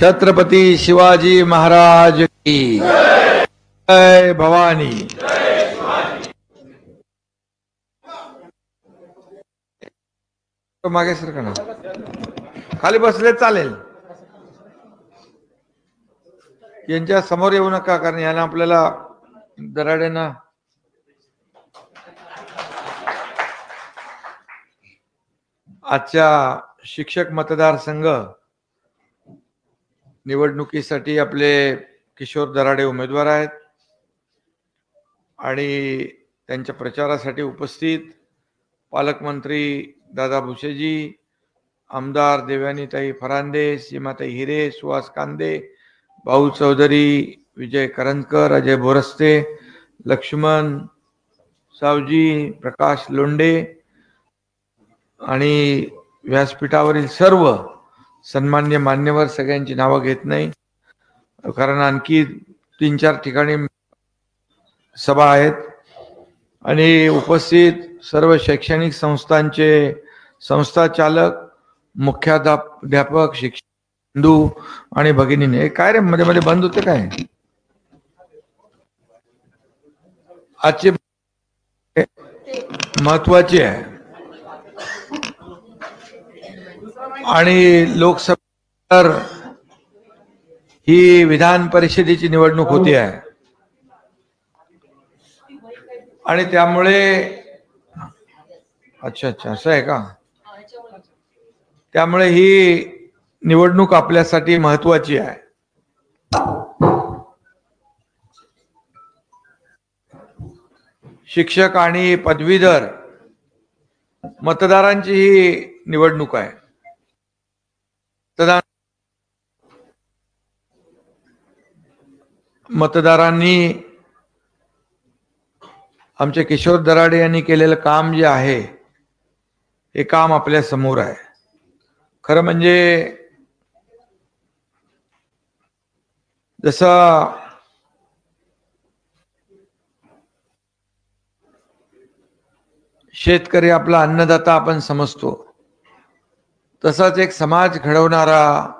छत्रपति शिवाजी महाराज की जय भवानी। मागे सर का खाली बसले चालेल, यांच्या समोर येऊ नका, कारण यांना आपल्याला दराडेना आजच्या शिक्षक मतदारसंघ निवडणुकीसाठी आपले किशोर दराडे उमेदवार आहेत आणि त्यांच्या प्रचारासाठी उपस्थित पालकमंत्री दादा भुसेजी, आमदार देवयानीताई फरांदे, सीमाताई हिरे, सुहास कांदे, भाऊ चौधरी, विजय करंजकर, अजय बोरस्ते, लक्ष्मण सावजी, प्रकाश लोंढे आणि व्यासपीठावरील सर्व सन्मान्य मान्यवर, सगळ्यांची नावं घेत नाही कारण आणखी 3-4 ठिकाणी सभा आहेत आणि उपस्थित सर्व शैक्षणिक संस्थांचे संस्थाचालक, मुख्याध्यापक, शिक्षक बंधू आणि भगिनीने, काय रे मध्ये मध्ये बंद होते काय? आजचे महत्वाचे आहे आणि लोकसभा ही विधान परिषदेची निवडणूक होती आहे आणि त्यामुळे अच्छा असं आहे का? त्यामुळे ही निवडणूक आपल्यासाठी महत्वाची आहे। शिक्षक आणि पदवीधर मतदारांची ही निवडणूक आहे। मतदारांनी आमचे किशोर दराडे यांनी केलेलं काम जे आहे हे काम आपल्या समोर आहे। खरं म्हणजे जसं शेतकरी आपला अन्नदाता आपण समजतो, तसाच एक समाज घडवणारा,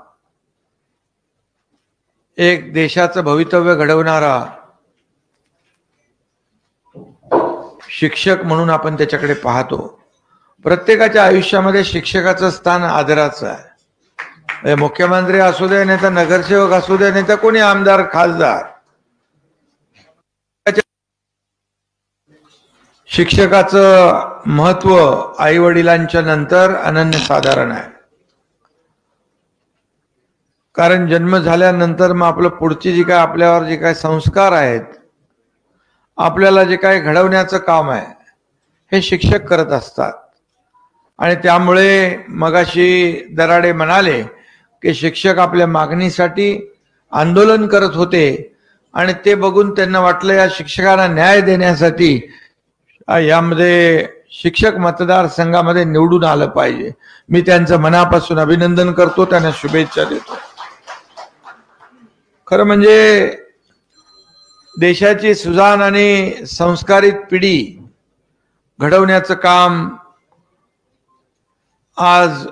एक देशाचं भवितव्य घडवणारा शिक्षक म्हणून आपण त्याच्याकडे पाहतो। प्रत्येकाच्या आयुष्यामध्ये शिक्षकाचं स्थान आदराचं आहे। मुख्यमंत्री असू दे, नाही तर नगरसेवक असू दे, नाही तर कोणी आमदार खासदार, शिक्षकाचं महत्व आई वडिलांच्या नंतर अनन्यसाधारण आहे। कारण जन्म झाल्यानंतर मग आपलं पुढची जी काय आपल्यावर जे काय संस्कार आहेत, आपल्याला जे काय घडवण्याचं काम आहे हे शिक्षक करत असतात आणि त्यामुळे मगाशी दराडे म्हणाले की शिक्षक आपल्या मागणीसाठी आंदोलन करत होते आणि ते बघून त्यांना वाटलं या शिक्षकांना न्याय देण्यासाठी यामध्ये शिक्षक मतदारसंघामध्ये निवडून आलं पाहिजे। मी त्यांचं मनापासून अभिनंदन करतो, त्यांना शुभेच्छा देतो। खरं म्हणजे देशाची सुजाण आणि संस्कारित पिढी घडवण्याचं काम आज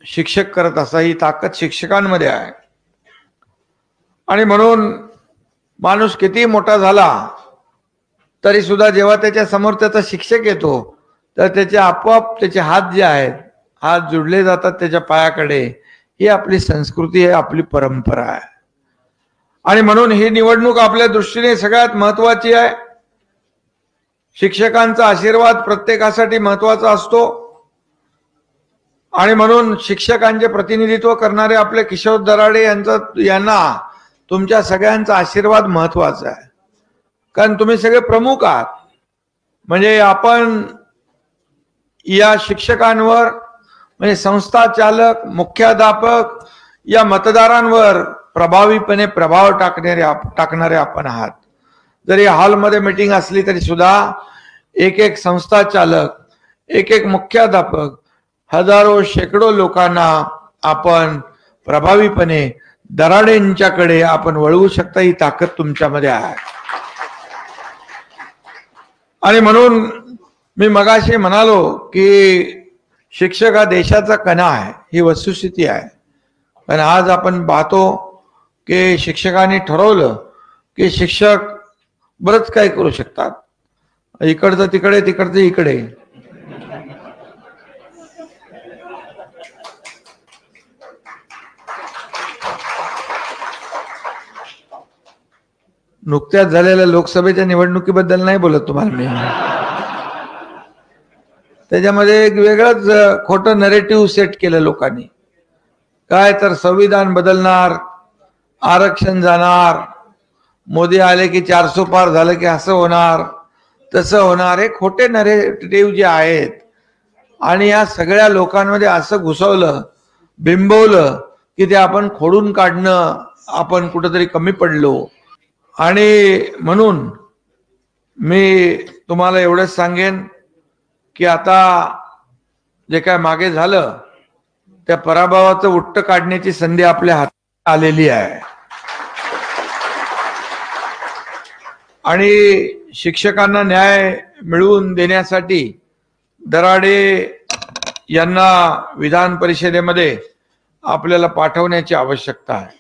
शिक्षक करत असा, ही ताकद शिक्षकांमध्ये आहे। आणि म्हणून माणूस किती मोठा झाला तरी सुद्धा जेव्हा त्याच्या समोर त्याचा शिक्षक येतो तर त्याचे आपोआप त्याचे हात जे आहेत, हात जोडले जातात त्याच्या पायाकडे। ही आपली संस्कृती आहे, आपली परंपरा आहे आणि म्हणून ही निवडणूक आपल्या दृष्टीने सगळ्यात महत्वाची आहे। शिक्षकांचा आशीर्वाद प्रत्येकासाठी महत्वाचा असतो आणि म्हणून शिक्षकांचे प्रतिनिधित्व करणारे आपले किशोर दराडे यांना तुमच्या सगळ्यांचा आशीर्वाद महत्वाचा आहे। कारण तुम्ही सगळे प्रमुख आहात, म्हणजे आपण या शिक्षकांवर, म्हणजे संस्थाचालक, मुख्याध्यापक या मतदारांवर प्रभावीपणे प्रभाव टाकणारे आपण आहात। जरी हॉलमध्ये मीटिंग असली तरी सुद्धा एक संस्थाचालक, एक मुख्याध्यापक, हजारो शेकडो लोकांना आपण प्रभावीपणे दराडेंच्याकडे आपण वळवू शकता, ही ताकद तुमच्यामध्ये आहे। आणि म्हणून मी मगाशी म्हणालो की शिक्षक हा देशाचा कणा आहे, ही वस्तुस्थिती आहे। पण आज आपण पाहतो की शिक्षकांनी ठरवलं की शिक्षक बरंच काय करू शकतात, इकडचं तिकडे तिकडचं इकडे. नुकत्याच झालेल्या लोकसभेच्या निवडणुकीबद्दल नाही बोलत तुम्हाला मी. त्याच्यामध्ये एक वेगळंच खोटं नरेटिव्ह सेट केलं लोकांनी. काय तर संविधान बदलणार, आरक्षण जाणार, मोदी आले की 400 पार झालं की असं होणार तसं होणार, हे खोटे नरेटिव्ह जे आहेत. आणि या सगळ्या लोकांमध्ये असं घुसवलं, बिंबवलं की ते आपण खोडून काढणं, आपण कुठंतरी कमी पडलो. आणि म्हणून मी तुम्हाला एवढंच सांगेन की आता जे काय मागे झालं त्या पराभवाचं उट्ट काढण्याची संधी आपल्या हातात आलेली आहे. आणि शिक्षकांना न्याय मिळवून देण्यासाठी दराडे यांना विधान परिषदेमध्ये आपल्याला पाठवण्याची आवश्यकता आहे.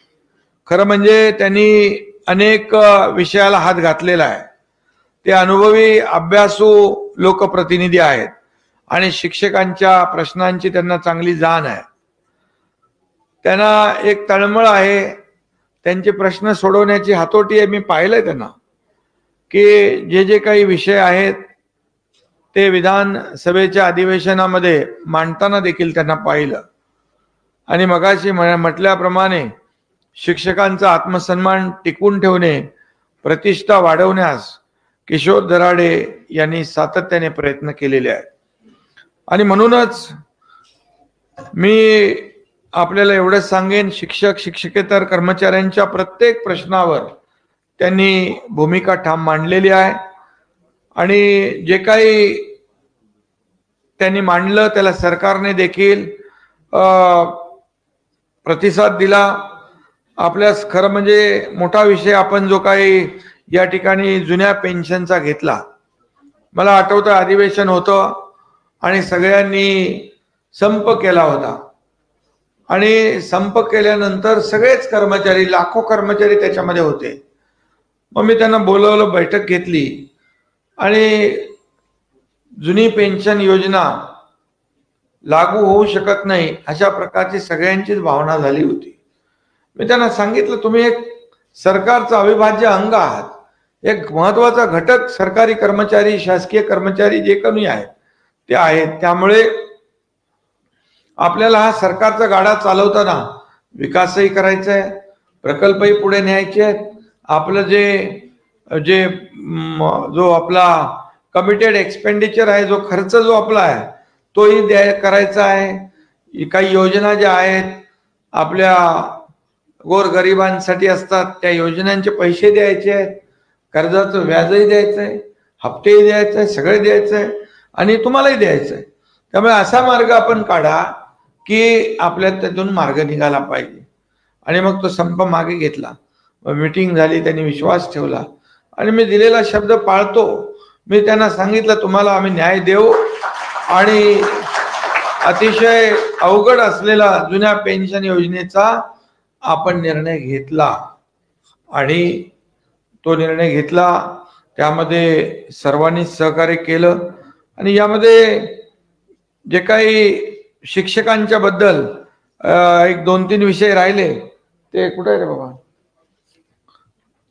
खरं म्हणजे त्यांनी अनेक विषयाला हात घातलेला आहे. ते अनुभवी अभ्यासू लोकप्रतिनिधी आहेत आणि शिक्षकांच्या प्रश्नांची त्यांना चांगली जाण आहे. त्यांना एक तळमळ आहे, त्यांचे प्रश्न सोडवण्याची हातोटी आहे. मी पाहिलंय त्यांना की जे काही विषय आहेत ते विधानसभेच्या अधिवेशनामध्ये मांडताना देखील त्यांना पाहिलं. आणि मगाशी म्हटल्याप्रमाणे शिक्षकांचा आत्मसन्मान टिकवून ठेवणे, प्रतिष्ठा वाढवण्यास किशोर दराडे यांनी सातत्याने प्रयत्न केलेले आहेत. आणि म्हणूनच मी आपल्याला एवढंच सांगेन, शिक्षक शिक्षकेतर कर्मचाऱ्यांच्या प्रत्येक प्रश्नावर त्यांनी भूमिका ठाम मांडलेली आहे. आणि जे काही त्यांनी मांडलं त्याला सरकारने देखील प्रतिसाद दिला. आपल्यास खरं म्हणजे मोठा विषय आपण जो काही या ठिकाणी जुन्या पेन्शनचा घेतला. मला आठवतं अधिवेशन होतं आणि सगळ्यांनी संप केला होता. आणि संप केल्यानंतर सगळेच कर्मचारी, लाखो कर्मचारी त्याच्यामध्ये होते. मग मी त्यांना बोलवलं, बैठक घेतली आणि जुनी पेन्शन योजना लागू होऊ शकत नाही अशा प्रकारची सगळ्यांचीच भावना झाली होती. मी त्यांना सांगितलं, तुम्ही एक सरकारचा अविभाज्य अंग आहात, एक महत्वाचा घटक सरकारी कर्मचारी, शासकीय कर्मचारी जे कोणी आहेत ते आहेत. त्यामुळे आपल्याला हा सरकारचा गाडा चालवताना विकासही करायचा आहे, प्रकल्पही पुढे न्यायचे आहेत. आपलं जो आपला कमिटेड एक्सपेंडिचर आहे, जो खर्च जो आपला आहे तोही करायचा आहे. काही योजना ज्या आहेत आपल्या गोरगरिबांसाठी असतात त्या योजनांचे पैसे द्यायचे आहेत, कर्जाचं व्याजही द्यायचं आहे, हप्तेही द्यायचं आहे, सगळे द्यायचं आहे आणि तुम्हालाही द्यायचं आहे. त्यामुळे असा मार्ग आपण काढा की आपल्या त्यातून मार्ग निघाला पाहिजे. आणि मग तो संप मागे घेतला, मीटिंग झाली, त्यांनी विश्वास ठेवला आणि मी दिलेला शब्द पाळतो. मी त्यांना सांगितलं, तुम्हाला आम्ही न्याय देऊ आणि अतिशय अवघड असलेला जुन्या पेन्शन योजनेचा आपण निर्णय घेतला आणि तो निर्णय घेतला. त्यामध्ये सर्वांनी सहकार्य केलं. आणि यामध्ये जे काही शिक्षकांच्या बद्दल एक 2-3 विषय राहिले ते कुठे आहे रे बाबा.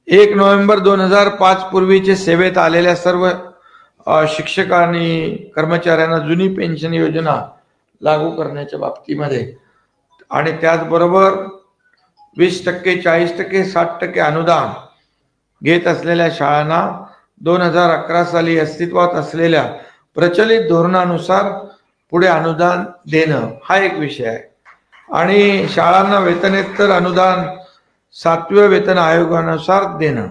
1 नोव्हेंबर 2005 पूर्वीचे सेवेत आलेल्या सर्व शिक्षक आणि कर्मचाऱ्यांना जुनी पेन्शन योजना लागू करण्याच्या बाबतीमध्ये आणि त्याचबरोबर 20%, 40%, 60% अनुदान घेत असलेल्या शाळांना 2011 साली अस्तित्वात असलेल्या प्रचलित धोरणानुसार पुढे अनुदान देणं हा एक विषय आहे. आणि शाळांना वेतनेतर अनुदान 7व्या वेतन आयोगानुसार देणं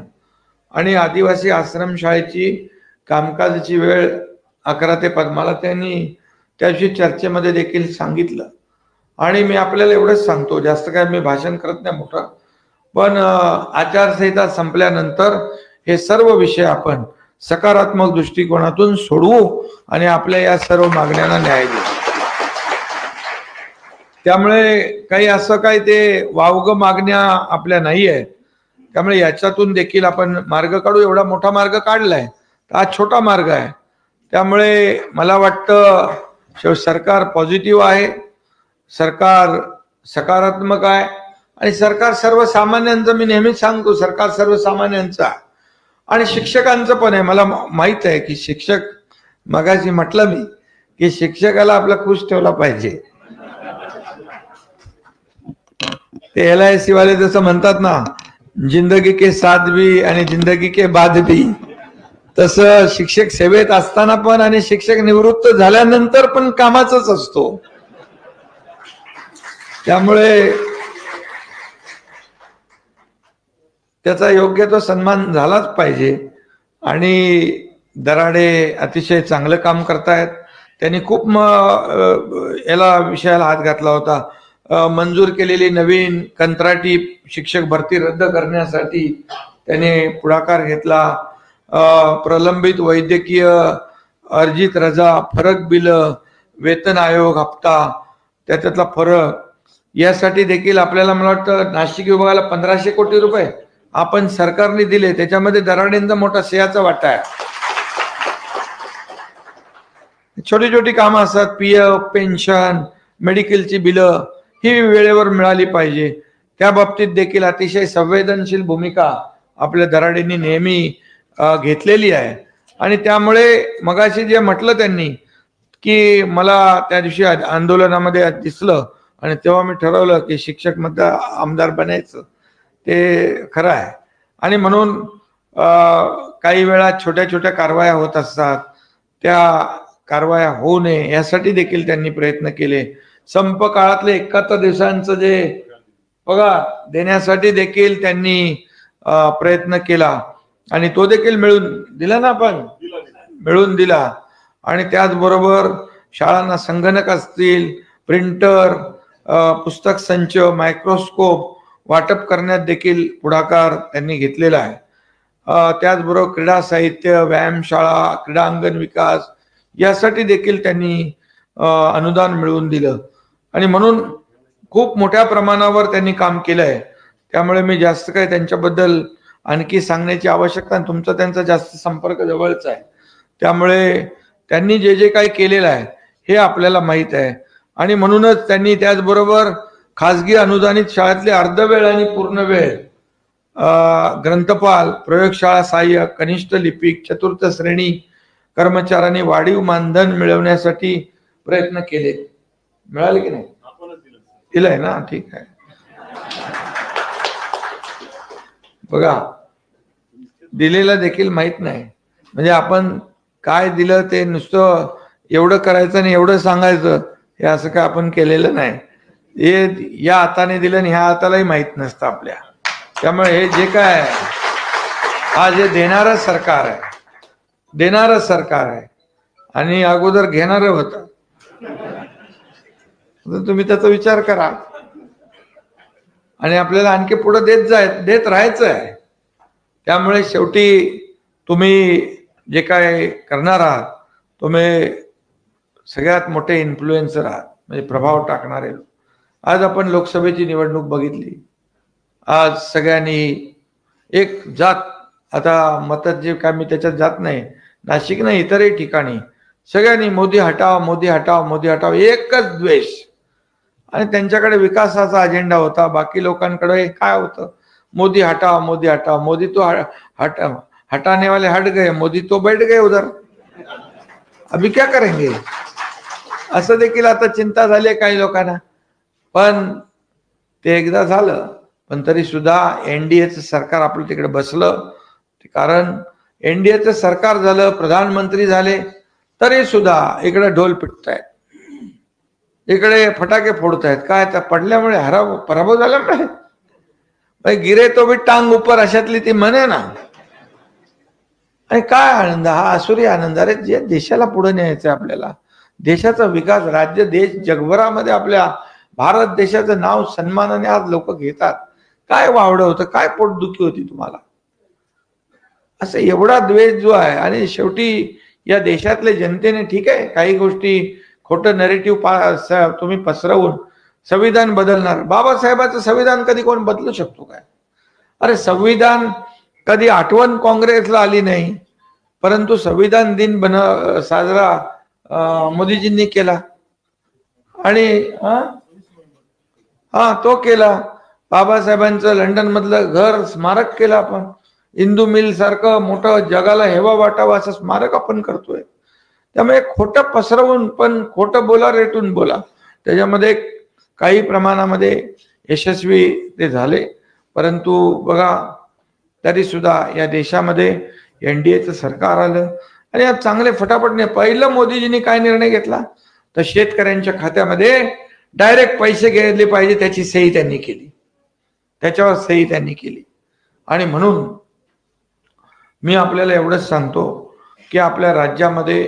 आणि आदिवासी आश्रमशाळेची कामकाजाची वेळ 11 ते 5 मला त्यांनी त्याविषयी चर्चेमध्ये देखील सांगितलं. आणि मी आपल्याला एवढंच सांगतो, जास्त काय मी भाषण करत नाही मोठं, पण आचारसंहिता संपल्यानंतर हे सर्व विषय आपण सकारात्मक दृष्टिकोनातून सोडवू आणि आपल्या या सर्व मागण्यांना न्याय देऊ. त्यामुळे काही असं काही ते वावग मागण्या आपल्या नाही आहेत. त्यामुळे याच्यातून देखील आपण मार्ग काढू. एवढा मोठा मार्ग काढलाय, हा छोटा मार्ग आहे. त्यामुळे मला वाटतं सरकार पॉझिटिव्ह आहे, सरकार सकारात्मक आहे आणि सरकार सर्वसामान्यांचं, मी नेहमीच सांगतो सरकार सर्वसामान्यांचा आणि शिक्षकांचं पण आहे. मला माहित आहे की शिक्षक, मगाशी म्हटलं मी की शिक्षकाला आपला खुश ठेवला पाहिजे. ते LIC वाले जसं म्हणतात ना, जिंदगी के साथ भी आणि जिंदगी के बाद भी, तसं शिक्षक सेवेत असताना पण आणि शिक्षक निवृत्त झाल्यानंतर पण कामाचाच असतो. त्यामुळे त्याचा योग्य तो सन्मान झालाच पाहिजे. आणि दराडे अतिशय चांगलं काम करतायत. त्यांनी खूप याला विषयाला हात घातला होता. मंजूर केलेली नवीन कंत्राटी शिक्षक भरती रद्द करण्यासाठी त्याने पुढाकार घेतला. प्रलंबित वैद्यकीय अर्जित रजा, फरक बिल, वेतन आयोग हप्ता, त्याच्यातला फरक, यासाठी देखील आपल्याला मला वाटतं नाशिक विभागाला 1500 कोटी रुपये आपण सरकारने दिले. त्याच्यामध्ये दराडेंचा मोठा सिंहाचा वाटा आहे. छोटी छोटी कामं असतात, PF, पेन्शन, मेडिकलची बिलं ही वेळेवर मिळाली पाहिजे. त्या बाबतीत देखील अतिशय संवेदनशील भूमिका आपल्या दराडेंनी नेहमी घेतलेली आहे. आणि त्यामुळे मगाशी जे म्हटलं त्यांनी की मला त्या दिवशी आंदोलनामध्ये दिसलं आणि तेव्हा मी ठरवलं की शिक्षक मध्ये आमदार बनायचं, ते खरं आहे. आणि म्हणून काही वेळा छोट्या छोट्या कारवाया होत असतात, त्या कारवाया होऊ नये यासाठी देखील त्यांनी प्रयत्न केले. संप काळातले 71 दिवसांचं जे पगार देण्यासाठी देखील त्यांनी प्रयत्न केला आणि तो देखील मिळून दिला ना, आपण मिळून दिला. आणि त्याचबरोबर शाळांना संगणक असतील, प्रिंटर, पुस्तक संच, मायक्रोस्कोप वाटप करण्यात देखील पुढाकार त्यांनी घेतलेला आहे. त्याचबरोबर क्रीडा साहित्य, व्यायामशाळा, क्रीडांगण विकास यासाठी देखील त्यांनी अनुदान मिळवून दिलं. आणि म्हणून खूप मोठ्या प्रमाणावर त्यांनी काम केलंय. त्यामुळे मी जास्त काही त्यांच्याबद्दल आणखी सांगण्याची आवश्यकता, तुमचा त्यांचा जास्त संपर्क जवळचा आहे. त्यामुळे त्यांनी जे जे काही केलेलं आहे हे आपल्याला माहीत आहे. आणि म्हणूनच त्यांनी त्याचबरोबर खाजगी अनुदानित शाळेतले अर्धवेळ आणि पूर्ण वेळ ग्रंथपाल, प्रयोगशाळा सहाय्यक, कनिष्ठ लिपिक, चतुर्थ श्रेणी कर्मचाऱ्यांनी वाढीव मानधन मिळवण्यासाठी प्रयत्न केले. मिळाले की नाही? दिलंय ना, ठीक आहे. बघा, दिलेलं देखील माहित नाही. म्हणजे आपण काय दिलं ते नुसतं एवढं करायचं आणि एवढं सांगायचं, हे असं काय आपण केलेलं नाही. हे या हाताने दिलं आणि ह्या हातालाही माहित नसतं आपल्या. त्यामुळे हे जे काय हा जे देणारं सरकार आहे, देणारं सरकार आहे आणि अगोदर घेणारं होतं. तुम्ही त्याचा विचार करा आणि आपल्याला आणखी पुढे देत राहायचं आहे. त्यामुळे शेवटी तुम्ही जे काय करणार आहात, तुम्ही सगळ्यात मोठे इन्फ्लुएन्सर आहात, म्हणजे प्रभाव टाकणारे. आज आपण लोकसभेची निवडणूक बघितली. आज सगळ्यांनी एक जात, आता मतात जे काय मी त्याच्यात जात नाही, नाशिक नाही इतरही ठिकाणी सगळ्यांनी मोदी हटाव, मोदी हटाव, मोदी हटाव, एकच द्वेष. आणि त्यांच्याकडे विकासाचा अजेंडा होता. बाकी लोकांकडे काय होतं? मोदी हटाव, मोदी हटाव, मोदी तो हटाने वाले हट गए, मोदी तो बैठ गए उधर, अभी क्या करेंगे, असं देखील आता चिंता झाली आहे काही लोकांना. पण ते एकदा झालं, पण तरी सुद्धा NDAचं सरकार आपलं तिकडे बसलं. कारण NDAचं सरकार झालं, प्रधानमंत्री झाले, तरी सुद्धा इकडे ढोल पिटतायत, इकडे फटाके फोडतायत. काय त्या पडल्यामुळे, पराभव झाल्यामुळे, गिरे तो भी टांग ऊपर, अशातली ती म्हणे ना. आणि काय आनंद, हा आसुरी आनंद. अरे जे देशाला पुढे न्यायचं आपल्याला, देशाचा विकास, राज्य, देश जगभरामध्ये आपल्या भारत देशाचं नाव सन्मानाने आज लोक घेतात. काय वावडं होतं, काय पोटदुखी होती तुम्हाला? असं एवढा द्वेष जो आहे. आणि शेवटी या देशातले जनतेने, ठीक आहे काही गोष्टी खोटं नरेटिव्ह तुम्ही पसरवून संविधान बदलणार. बाबासाहेबांचं संविधान कधी कोण बदलू शकतो काय? अरे संविधान कधी आठवण काँग्रेसला आली नाही, परंतु संविधान दिन साजरा मोदीजींनी केला आणि तो केला. बाबासाहेबांचं लंडन मधलं घर स्मारक केलं आपण. इंदू मिल सारखं मोठं जगाला हेवा वाटावं असं स्मारक आपण करतोय. त्यामुळे खोटं पसरवून पण खोटं बोला रेटून बोला, त्याच्यामध्ये काही प्रमाणामध्ये यशस्वी ते झाले. परंतु बघा तरी सुद्धा या देशामध्ये एनडीएचं सरकार आलं आणि आज चांगले फटाफट. पहिलं मोदीजींनी काय निर्णय घेतला तर शेतकऱ्यांच्या खात्यामध्ये डायरेक्ट पैसे गेले पाहिजे त्याची सही त्यांनी केली, त्याच्यावर सही त्यांनी केली. आणि म्हणून मी आपल्याला एवढंच सांगतो की आपल्या राज्यामध्ये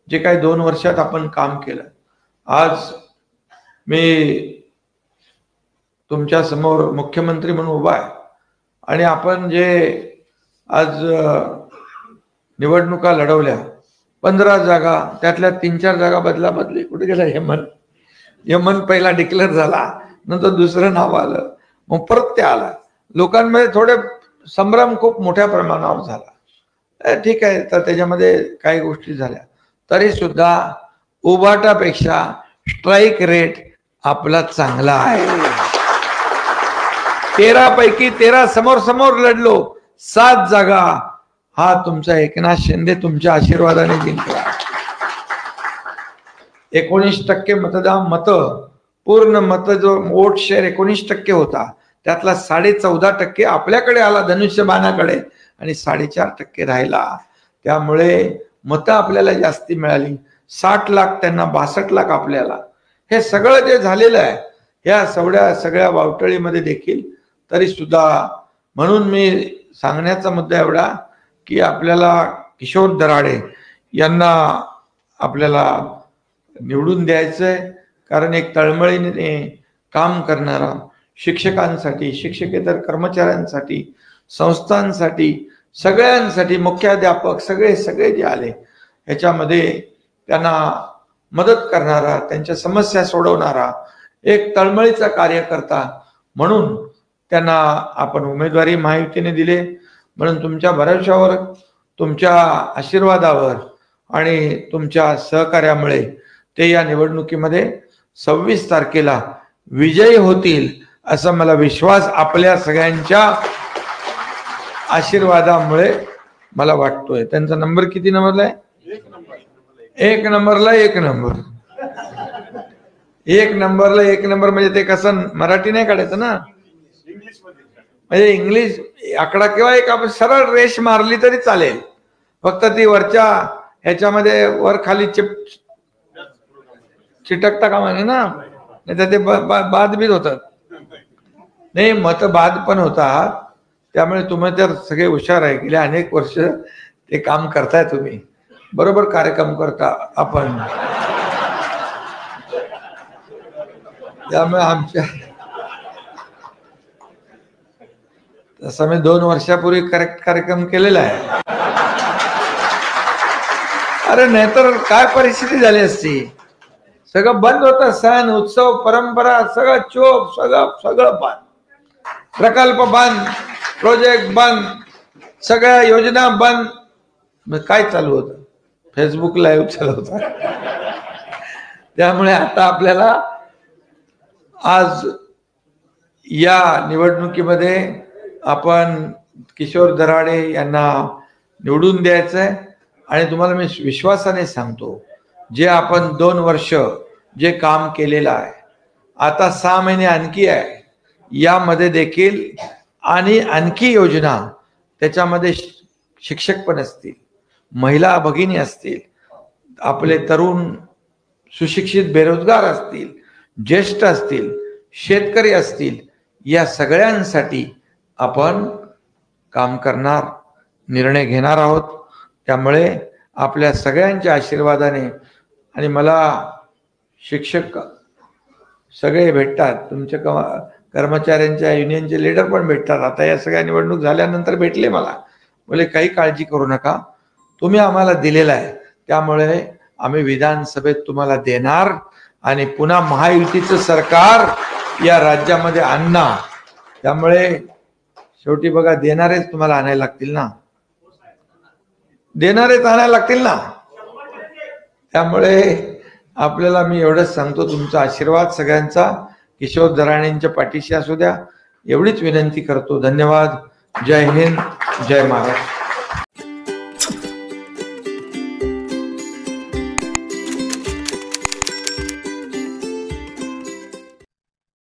जे काही 2 वर्षात आपण काम केलं, आज मी तुमच्या समोर मुख्यमंत्री म्हणून उभा आहे आणि आपण जे आज निवडणुका लढवल्या 15 जागा, त्यातल्या 3-4 जागा बदली. कुठे गेला यमन पहिला डिक्लेअर झाला, नंतर दुसरं नाव आलं, मग परत ते आला. लोकांमध्ये थोडे संभ्रम खूप मोठ्या प्रमाणावर झाला. ठीक आहे, तर त्याच्यामध्ये काही गोष्टी झाल्या तरी सुद्धा उभाटापेक्षा स्ट्राईक रेट आपला चांगला आहे. 13 पैकी 13 समोर लढलो, 7 जागा हा तुमचा एकनाथ शिंदे तुमच्या आशीर्वादाने जिंकला. 19% मत पूर्ण मत जो वोट शेअर 19% होता, त्यातला 14.5% आपल्याकडे आला धनुष्यबाणाकडे आणि 4.5% राहिला. त्यामुळे मतं आपल्याला जास्ती मिळाली. 60 लाख त्यांना 62 लाख आपल्याला. हे सगळं जे झालेलं आहे या सगळ्या वावटळीमध्ये देखील तरी सुद्धा, म्हणून मी सांगण्याचा मुद्दा एवढा की आपल्याला किशोर दराडे यांना आपल्याला निवडून द्यायचंय. कारण एक तळमळीने काम करणारा, शिक्षकांसाठी, शिक्षकेतर कर्मचाऱ्यांसाठी, संस्थांसाठी, सगळ्यांसाठी, मुख्याध्यापक सगळे जे आले ह्याच्यामध्ये त्यांना मदत करणारा, त्यांच्या समस्या सोडवणारा एक तळमळीचा कार्यकर्ता म्हणून त्यांना आपण उमेदवारी महायुतीने दिले. म्हणून तुमच्या भरवशावर, तुमच्या आशीर्वादावर आणि तुमच्या सहकार्यामुळे ते या निवडणुकीमध्ये 26 तारखेला विजयी होतील असा मला विश्वास आपल्या सगळ्यांच्या आशीर्वादामुळे मला वाटतोय. त्यांचा नंबर किती नंबरला आहे? 1 नंबरला 1 नंबर. 1 नंबरला 1 नंबर म्हणजे ते कसं मराठी नाही काढायचं ना, म्हणजे इंग्लिश आकडा किंवा एक आपण सरळ रेष मारली तरी चालेल, फक्त ती वरच्या ह्याच्यामध्ये वर खाली चिटकता कामा नये ना, नाही तर ते बादबीद होतात. नाही, मत बाद पण होतात. त्यामुळे तुम्ही तर सगळे हुशार आहे, गेल्या अनेक वर्ष ते काम करताय, तुम्ही बरोबर कार्यक्रम करता आपण. त्यामुळे आमच्या तसं मी 2 वर्षापूर्वी कार्यक्रम केलेला आहे. अरे नाहीतर काय परिस्थिती झाली असती, सगळं बंद होतं. सण उत्सव परंपरा सगळं चोप, सगळं बंद, प्रकल्प बंद, प्रोजेक्ट बंद, सगळ्या योजना बंद. मग काय चालू होतं? फेसबुक लाईव्ह चालू होता. त्यामुळे आता आपल्याला आज या निवडणुकीमध्ये आपण किशोर दराडे यांना निवडून द्यायचंय. आणि तुम्हाला मी विश्वासाने सांगतो, जे आपण 2 वर्ष जे काम केलेलं आहे, आता 6 महिने आणखी आहे, यामध्ये देखील आणि आणखी योजना, त्याच्यामध्ये शिक्षक पण असतील, महिला भगिनी असतील, आपले तरुण सुशिक्षित बेरोजगार असतील, ज्येष्ठ असतील, शेतकरी असतील, या सगळ्यांसाठी आपण काम करणार, निर्णय घेणार आहोत. त्यामुळे आपल्या सगळ्यांच्या आशीर्वादाने, आणि मला शिक्षक सगळे भेटतात, तुमच्या कर्मचाऱ्यांच्या युनियनचे लीडर पण भेटतात. आता या सगळ्या निवडणूक झाल्यानंतर भेटले मला, बोले काही काळजी करू नका, तुम्ही आम्हाला दिलेला आहे, त्यामुळे आम्ही विधानसभेत तुम्हाला देणार आणि पुन्हा महायुतीचं सरकार या राज्यामध्ये आणणार. त्यामुळे शेवटी बघा, देणारेच तुम्हाला आणायला लागतील ना, देणारेच आणायला लागतील ना. त्यामुळे आपल्याला मी एवढंच सांगतो, तुमचा आशीर्वाद सगळ्यांचा किशोर दराणेंच्या पाठीशी असू द्या एवढीच विनंती करतो. धन्यवाद. जय हिंद, जय महाराष्ट्र.